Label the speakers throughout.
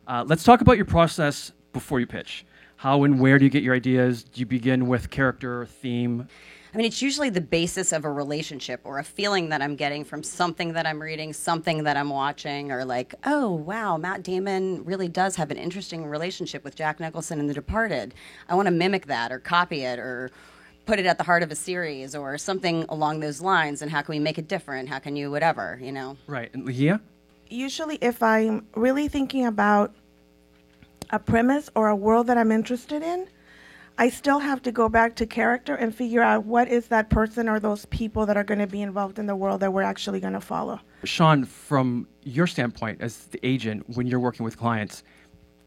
Speaker 1: Let's talk about your process before you pitch. How and where do you get your ideas? Do you begin with character, theme?
Speaker 2: I mean, it's usually the basis of a relationship or a feeling that I'm getting from something that I'm reading, something that I'm watching, or like, oh, wow, Matt Damon really does have an interesting relationship with Jack Nicholson in The Departed. I want to mimic that or copy it or put it at the heart of a series or something along those lines. And how can we make it different? How can you whatever, you know?
Speaker 1: Right. And Leah?
Speaker 3: Usually if I'm really thinking about a premise or a world that I'm interested in, I still have to go back to character and figure out what is that person or those people that are going to be involved in the world that we're actually going to follow.
Speaker 1: Sean, from your standpoint as the agent, when you're working with clients,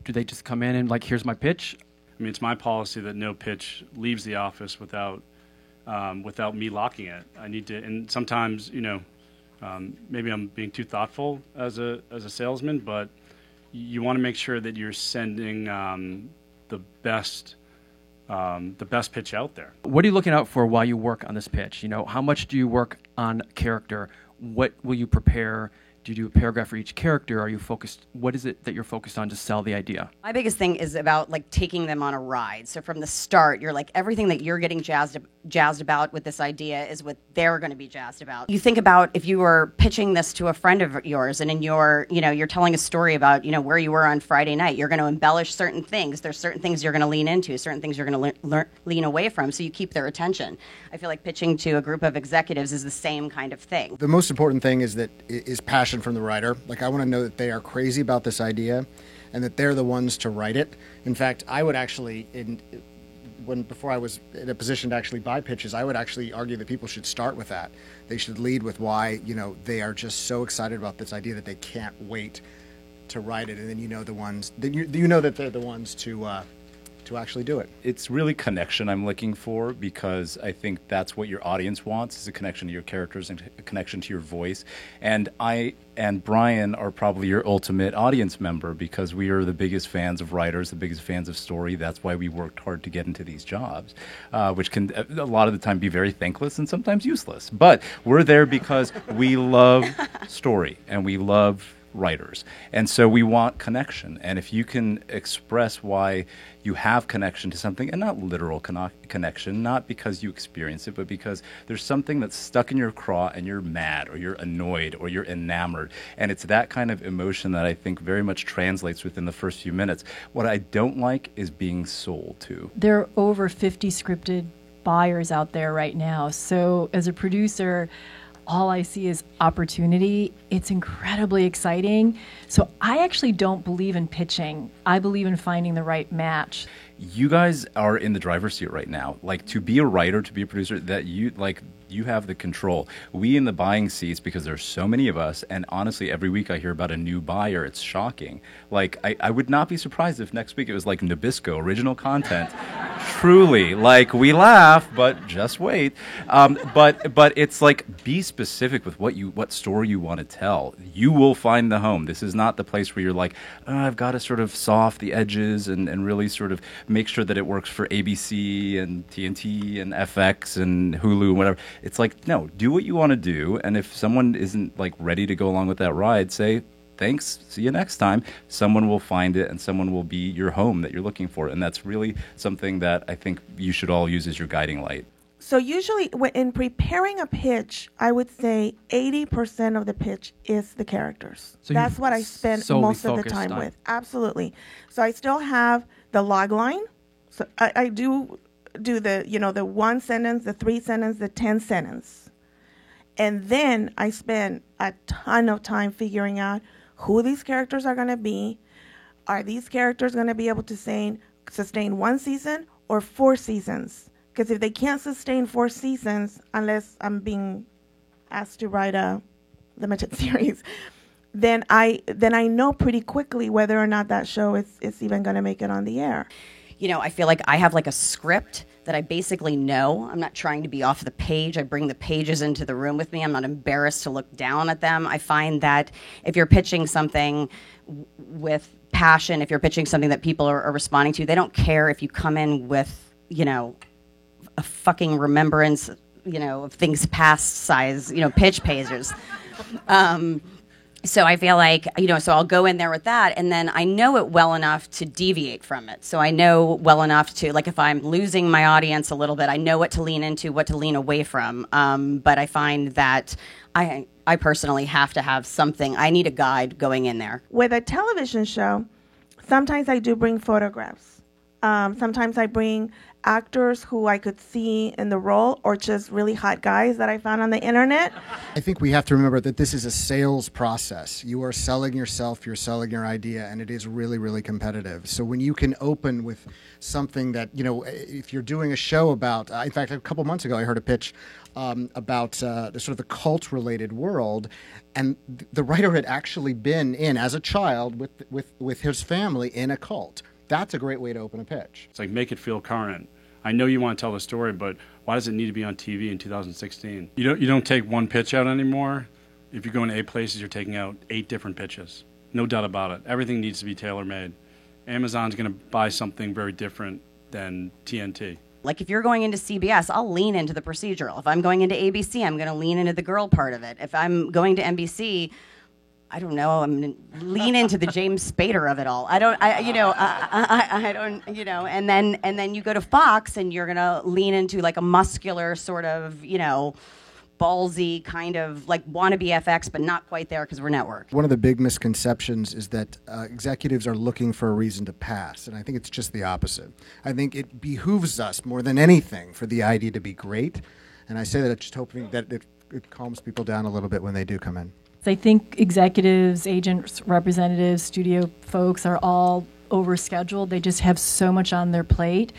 Speaker 1: do they just come in and like, here's my pitch?
Speaker 4: I mean, it's my policy that no pitch leaves the office without me locking it. I need to, and sometimes, maybe I'm being too thoughtful as a salesman, but you want to make sure that you're sending the best pitch out there.
Speaker 1: What are you looking out for while you work on this pitch? How much do you work on character? What will you prepare? Do you do a paragraph for each character? Are you focused? What is it that you're focused on to sell the idea?
Speaker 2: My biggest thing is about like taking them on a ride. So from the start, you're like everything that you're getting jazzed about with this idea is what they're going to be jazzed about. You think about if you were pitching this to a friend of yours, and in your, you're telling a story about, where you were on Friday night. You're going to embellish certain things. There's certain things you're going to lean into, certain things you're going to lean away from, so you keep their attention. I feel like pitching to a group of executives is the same kind of thing.
Speaker 5: The most important thing is passion from the writer. Like, I want to know that they are crazy about this idea and that they're the ones to write it. In fact, I would actually, before I was in a position to actually buy pitches, I would actually argue that people should start with that. They should lead with why, they are just so excited about this idea that they can't wait to write it. And then that they're the ones to actually do it.
Speaker 6: It's really connection I'm looking for, because I think that's what your audience wants, is a connection to your characters and a connection to your voice. And I and Brian are probably your ultimate audience member, because we are the biggest fans of writers, the biggest fans of story. That's why we worked hard to get into these jobs, which can a lot of the time be very thankless and sometimes useless. But we're there because we love story and we love writers. And so we want connection. And if you can express why you have connection to something, and not literal connection, not because you experience it, but because there's something that's stuck in your craw and you're mad or you're annoyed or you're enamored. And it's that kind of emotion that I think very much translates within the first few minutes. What I don't like is being sold to.
Speaker 7: There are over 50 scripted buyers out there right now. So as a producer, all I see is opportunity. It's incredibly exciting. So I actually don't believe in pitching. I believe in finding the right match.
Speaker 6: You guys are in the driver's seat right now. Like, to be a writer, to be a producer, that you have the control. We in the buying seats, because there's so many of us, and honestly, every week I hear about a new buyer. It's shocking. Like, I would not be surprised if next week it was like Nabisco, original content. Truly, like, we laugh, but just wait. But it's like, be specific with what story you want to tell. You will find the home. This is not the place where you're like, I've got to sort of soft the edges and really sort of make sure that it works for ABC and TNT and FX and Hulu and whatever. It's like, no, do what you want to do. And if someone isn't like ready to go along with that ride, say, thanks, see you next time. Someone will find it and someone will be your home that you're looking for. And that's really something that I think you should all use as your guiding light.
Speaker 3: So usually in preparing a pitch, I would say 80% of the pitch is the characters. So that's what I spend most of the time with. Absolutely. So I still have the log line. So I do the the 1 sentence, the 3 sentence, the 10 sentence. And then I spend a ton of time figuring out who these characters are going to be. Are these characters going to be able to sustain 1 season or 4 seasons? Because if they can't sustain 4 seasons, unless I'm being asked to write a limited series, then I know pretty quickly whether or not that show is even going to make it on the air.
Speaker 2: I feel like I have like a script that I basically know. I'm not trying to be off the page. I bring the pages into the room with me. I'm not embarrassed to look down at them. I find that if you're pitching something with passion, if you're pitching something that people are responding to, they don't care if you come in with, a fucking remembrance, of things past size, pitch pages. So I feel like, so I'll go in there with that, and then I know it well enough to deviate from it. So I know well enough to, like, if I'm losing my audience a little bit, I know what to lean into, what to lean away from. But I find that I personally have to have something. I need a guide going in there.
Speaker 3: With a television show, sometimes I do bring photographs. Sometimes I bring actors who I could see in the role, or just really hot guys that I found on the internet.
Speaker 5: I think we have to remember that this is a sales process. You are selling yourself, you're selling your idea, and it is really, really competitive. So when you can open with something that, if you're doing a show about, in fact, a couple months ago, I heard a pitch about the sort of the cult-related world, and the writer had actually been in, as a child, with his family in a cult. That's a great way to open a pitch.
Speaker 4: It's like, make it feel current. I know you want to tell the story, but why does it need to be on TV in 2016? You don't take one pitch out anymore. If you're going to 8 places, you're taking out 8 different pitches. No doubt about it. Everything needs to be tailor-made. Amazon's going to buy something very different than TNT.
Speaker 2: Like, if you're going into CBS, I'll lean into the procedural. If I'm going into ABC, I'm going to lean into the girl part of it. If I'm going to NBC, I don't know, I'm going to lean into the James Spader of it all. I don't, and then you go to Fox and you're going to lean into like a muscular sort of, ballsy kind of like wannabe FX, but not quite there because we're network.
Speaker 5: One of the big misconceptions is that executives are looking for a reason to pass, and I think it's just the opposite. I think it behooves us more than anything for the idea to be great, and I say that just hoping that it calms people down a little bit when they do come in.
Speaker 7: I think executives, agents, representatives, studio folks are all overscheduled. They just have so much on their plate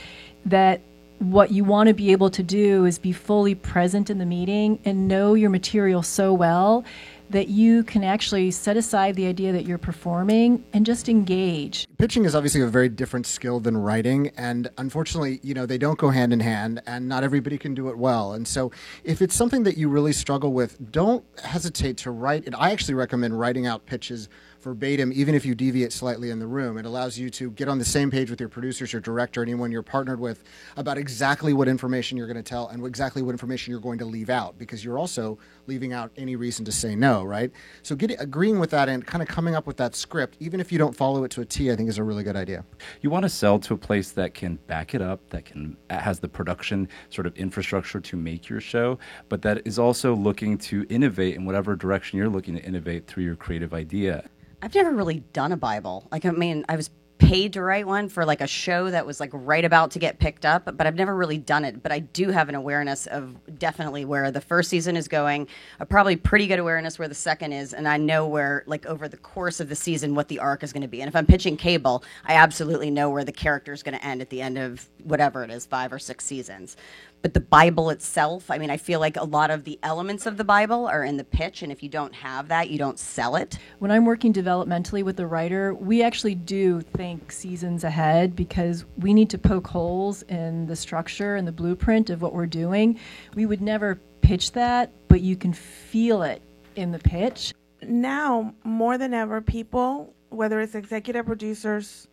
Speaker 7: that what you want to be able to do is be fully present in the meeting and know your material so well that you can actually set aside the idea that you're performing and just engage.
Speaker 5: Pitching is obviously a very different skill than writing, and unfortunately, they don't go hand in hand, and not everybody can do it well. And so if it's something that you really struggle with, don't hesitate to write. And I actually recommend writing out pitches verbatim, even if you deviate slightly in the room. It allows you to get on the same page with your producers, your director, anyone you're partnered with, about exactly what information you're going to tell and exactly what information you're going to leave out, because you're also leaving out any reason to say no, right? So agreeing with that and kind of coming up with that script, even if you don't follow it to a T, I think is a really good idea.
Speaker 6: You want to sell to a place that can back it up, that has the production sort of infrastructure to make your show, but that is also looking to innovate in whatever direction you're looking to innovate through your creative idea.
Speaker 2: I've never really done a Bible. I was paid to write one for like a show that was like right about to get picked up, but I've never really done it. But I do have an awareness of definitely where the first season is going, a probably pretty good awareness where the second is, and I know where, like, over the course of the season what the arc is going to be. And if I'm pitching cable, I absolutely know where the character is going to end at the end of whatever it is, 5 or 6 seasons. But the Bible itself, I feel like a lot of the elements of the Bible are in the pitch, and if you don't have that, you don't sell it.
Speaker 7: When I'm working developmentally with the writer, we actually do think seasons ahead because we need to poke holes in the structure and the blueprint of what we're doing. We would never pitch that, but you can feel it in the pitch.
Speaker 3: Now, more than ever, people, whether it's executive producers,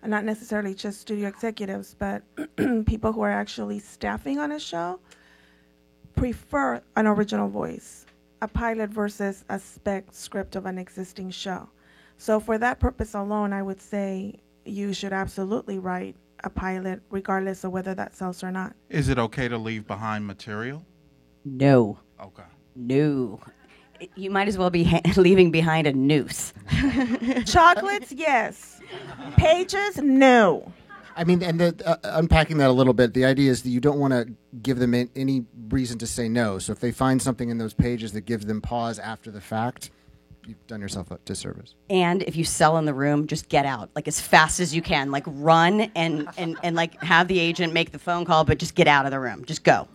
Speaker 3: not necessarily just studio executives, but people who are actually staffing on a show, prefer an original voice, a pilot versus a spec script of an existing show. So for that purpose alone, I would say you should absolutely write a pilot regardless of whether that sells or not.
Speaker 8: Is it okay to leave behind material?
Speaker 2: No.
Speaker 8: Okay.
Speaker 2: No. You might as well be leaving behind a noose.
Speaker 3: Chocolates, yes. Pages, no.
Speaker 5: And unpacking that a little bit, the idea is that you don't want to give them any reason to say no. So if they find something in those pages that gives them pause after the fact, you've done yourself a disservice.
Speaker 2: And if you sell in the room, just get out, like, as fast as you can. Like, run and like have the agent make the phone call, but just get out of the room. Just go.